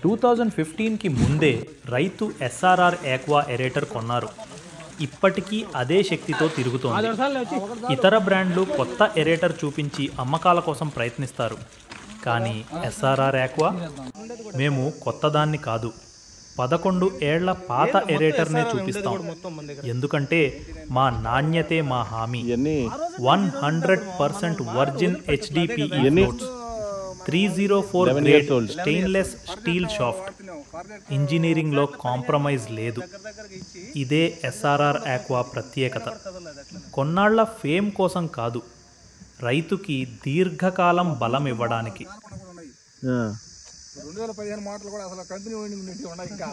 2015కి ముందే రైతు SRR aqua aerator కొన్నారు. ఇప్పటికీ అదే శక్తితో తిరుగుతోంది. ఇతర బ్రాండ్లు కొత్త ఎరేటర్ చూపించి అమ్మకాల కోసం ప్రయత్నిస్తారు. కానీ ఎస్ఆర్ఆర్ ఆక్వా మేము కొత్తదాన్ని కాదు, 11 ఏళ్ల పాత ఎరేటర్నే చూపిస్తాం. ఎందుకంటే మా నాణ్యతే మా హామీ. 100% virgin HDPE floats, 304 grade stainless steel shaft, ఇంజనీరింగ్లో కాంప్రమైజ్ లేదు. ఇదే ఎస్ఆర్ఆర్ ఆక్వా ప్రత్యేకత. కొన్నాళ్ల ఫేమ్ కోసం కాదు, రైతుకి దీర్ఘకాలం బలం ఇవ్వడానికి. 2015 మాటలు కూడా అసలు కంపెనీ ఇంకా